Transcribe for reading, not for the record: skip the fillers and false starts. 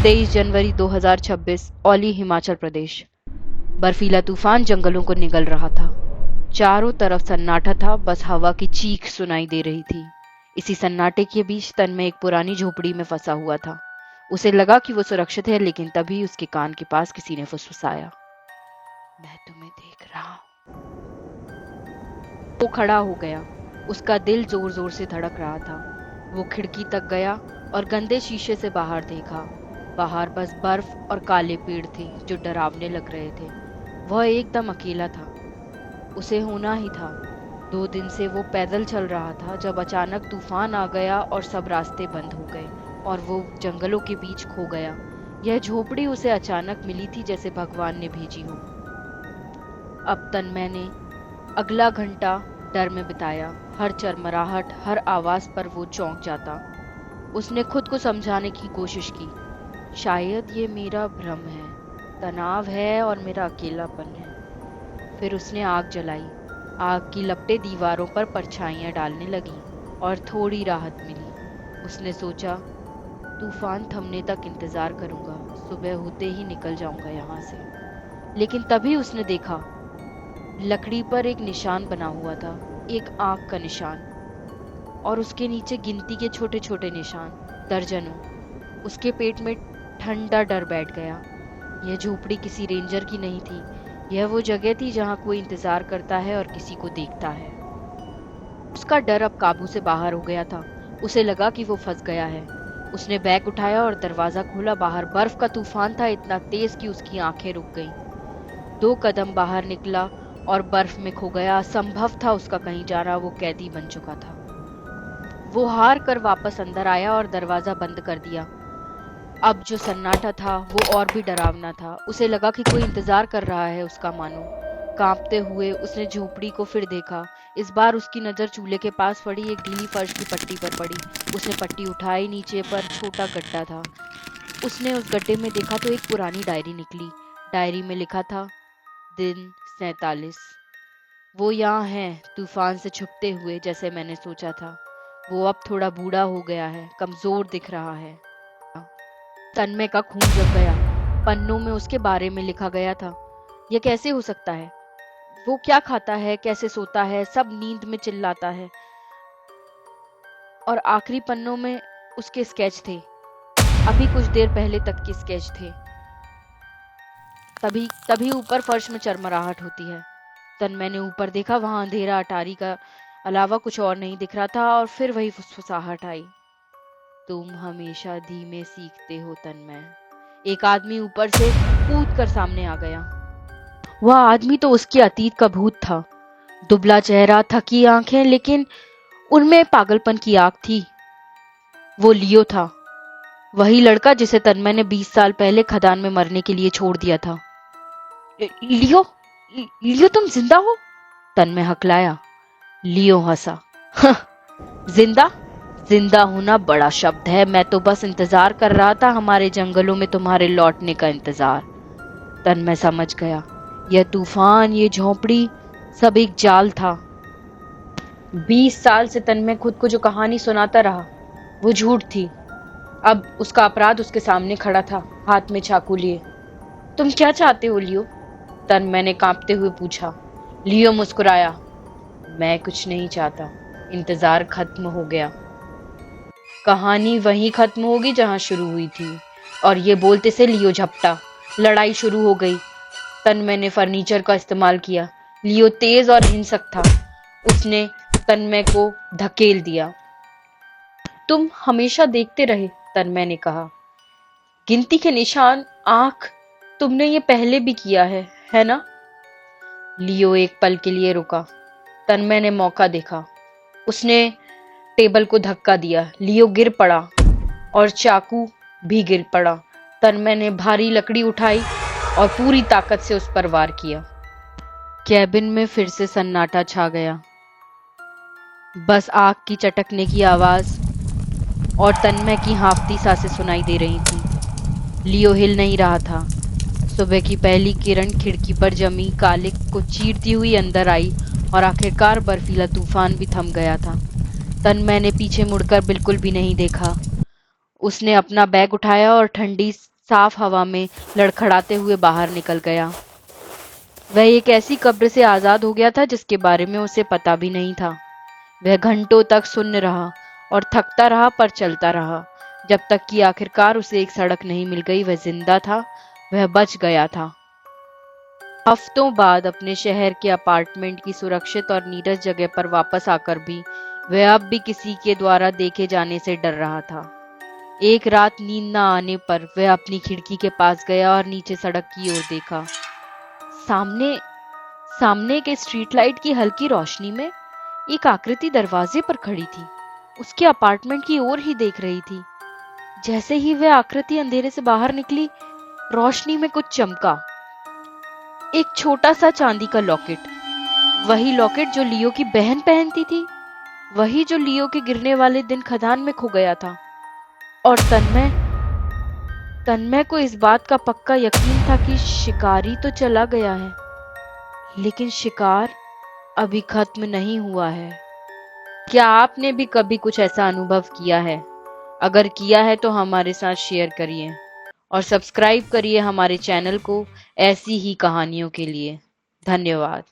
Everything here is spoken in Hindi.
23 जनवरी 2026 औली हिमाचल प्रदेश। बर्फीला तूफान जंगलों को निगल रहा था। चारों तरफ सन्नाटा था, बस हवा की चीख सुनाई दे रही थी। इसी सन्नाटे के बीच तन्मय एक पुरानी झोपड़ी में फंसा हुआ था। उसे लगा कि वो सुरक्षित है, लेकिन तभी उसके कान के पास किसी ने फुसफुसाया, मैं तुम्हें देख रहा हूं। वो खड़ा हो गया। उसका दिल जोर जोर से धड़क रहा था। वो खिड़की तक गया और गंदे शीशे से बाहर देखा। बाहर बस बर्फ और काले पेड़ थे जो डरावने लग रहे थे। वह एकदम अकेला था। उसे होना ही था। 2 दिन से वो पैदल चल रहा था जब अचानक तूफान आ गया और सब रास्ते बंद हो गए और वो जंगलों के बीच खो गया। यह झोपड़ी उसे अचानक मिली थी, जैसे भगवान ने भेजी हो। अब तन्मय ने अगला घंटा डर में बिताया। हर चरमराहट, हर आवाज पर वो चौंक जाता। उसने खुद को समझाने की कोशिश की, शायद ये मेरा भ्रम है, तनाव है और मेरा अकेलापन है। फिर उसने आग जलाई। आग की लपटें दीवारों पर परछाइयां डालने लगी और थोड़ी राहत मिली। उसने सोचा, तूफान थमने तक इंतजार करूंगा, सुबह होते ही निकल जाऊंगा यहाँ से। लेकिन तभी उसने देखा, लकड़ी पर एक निशान बना हुआ था, एक आंख का निशान, और उसके नीचे गिनती के छोटे छोटे निशान, दर्जनों। उसके पेट में ठंडा डर बैठ गया। यह झोपड़ी किसी रेंजर की नहीं थी। यह वो जगह थी जहां कोई इंतजार करता है और किसी को देखता है। उसका डर अब काबू से बाहर हो गया था। उसे लगा कि वो फंस गया है। उसने बैग उठाया और दरवाजा खोला। बाहर बर्फ का तूफान था, इतना तेज कि उसकी आंखें रुक गईं। 2 कदम बाहर निकला और बर्फ में खो गया। असंभव था उसका कहीं जाना, वो कैदी बन चुका था। वो हार कर वापस अंदर आया और दरवाजा बंद कर दिया। अब जो सन्नाटा था वो और भी डरावना था। उसे लगा कि कोई इंतजार कर रहा है उसका, मानो। कांपते हुए उसने झोपड़ी को फिर देखा। इस बार उसकी नजर चूल्हे के पास पड़ी, एक गीली फर्श की पट्टी पर पड़ी। उसने पट्टी उठाई, नीचे पर छोटा गड्ढा था। उसने उस गड्ढे में देखा तो एक पुरानी डायरी निकली। डायरी में लिखा था, दिन 47। वो यहाँ है, तूफान से छुपते हुए, जैसे मैंने सोचा था। वो अब थोड़ा बूढ़ा हो गया है, कमजोर दिख रहा है। तन्मय का खून जम गया। पन्नों में उसके बारे में लिखा गया था। यह कैसे हो सकता है? वो क्या खाता है, कैसे सोता है, सब नींद में चिल्लाता है। और आखिरी पन्नों में उसके स्केच थे, अभी कुछ देर पहले तक के स्केच थे। तभी तभी ऊपर फर्श में चरमराहट होती है। तन्मय ने ऊपर देखा, वहां अंधेरा, अटारी का अलावा कुछ और नहीं दिख रहा था। और फिर वही फुसफुसाहट आई, तुम हमेशा धीमे सीखते हो तन्मय। एक आदमी ऊपर से कूद कर सामने आ गया। वह आदमी तो उसके अतीत का भूत था। दुबला चेहरा, थकी आंखें, लेकिन उनमें पागलपन की आग थी। वो लियो था, वही लड़का जिसे तन्मय ने 20 साल पहले खदान में मरने के लिए छोड़ दिया था। लियो, लियो तुम जिंदा हो? तन्मय हकलाया। लियो हंसा। जिंदा? जिंदा होना बड़ा शब्द है। मैं तो बस इंतजार कर रहा था, हमारे जंगलों में तुम्हारे लौटने का इंतजार। तन्मय समझ गया, यह तूफान, ये झोंपड़ी, सब एक जाल था। 20 साल से तन्मय खुद को जो कहानी सुनाता रहा, वो झूठ थी। अब उसका अपराध उसके सामने खड़ा था, हाथ में चाकू लिए। तुम क्या चाहते हो लियो? तन्मय ने कांपते हुए पूछा। लियो मुस्कुराया। मैं कुछ नहीं चाहता, इंतजार खत्म हो गया। कहानी वहीं खत्म होगी जहां शुरू हुई थी। और ये बोलते से लियो झपटा। लड़ाई शुरू हो गई। तन्मय ने फर्नीचर का इस्तेमाल किया। लियो तेज और हिंसक था। उसने तन्मय को धकेल दिया। तुम हमेशा देखते रहे, तन्मय ने कहा। गिनती के निशान, आंख, तुमने ये पहले भी किया है ना? लियो एक पल के लिए रुका। तन्मय ने मौका देखा। उसने टेबल को धक्का दिया। लियो गिर पड़ा और चाकू भी गिर पड़ा। तन्मय ने भारी लकड़ी उठाई और पूरी ताकत से उस पर वार किया। कैबिन में फिर से सन्नाटा छा गया। बस आग की चटकने की आवाज और तन्मय की हांफती सांसें सुनाई दे रही थी। लियो हिल नहीं रहा था। सुबह की पहली किरण खिड़की पर जमी काले को चीरती हुई अंदर आई और आखिरकार बर्फीला तूफान भी थम गया था। तन्मय ने पीछे मुड़कर बिल्कुल भी नहीं देखा। उसने अपना बैग उठाया और ठंडी साफ हवा में लड़खड़ाते हुए बाहर निकल गया। वह एक ऐसी कब्र से आजाद हो गया था जिसके बारे में उसे पता भी नहीं था। वह घंटों तक सुन्न रहा और थकता रहा पर चलता रहा, जब तक कि आखिरकार उसे एक सड़क नहीं मिल गई। वह जिंदा था, वह बच गया था। हफ्तों बाद अपने शहर के अपार्टमेंट की सुरक्षित और नीरस जगह पर वापस आकर भी वह अब भी किसी के द्वारा देखे जाने से डर रहा था। एक रात नींद न आने पर वह अपनी खिड़की के पास गया और नीचे सड़क की ओर देखा। सामने सामने के स्ट्रीट लाइट की हल्की रोशनी में एक आकृति दरवाजे पर खड़ी थी। उसके अपार्टमेंट की ओर ही देख रही थी। जैसे ही वह आकृति अंधेरे से बाहर निकली, रोशनी में कुछ चमका। एक छोटा सा चांदी का लॉकेट, वही लॉकेट जो लियो की बहन पहनती थी, वही जो लियो के गिरने वाले दिन खदान में खो गया था। और तन्मय को इस बात का पक्का यकीन था कि शिकारी तो चला गया है, लेकिन शिकार अभी खत्म नहीं हुआ है। क्या आपने भी कभी कुछ ऐसा अनुभव किया है? अगर किया है तो हमारे साथ शेयर करिए और सब्सक्राइब करिए हमारे चैनल को ऐसी ही कहानियों के लिए। धन्यवाद।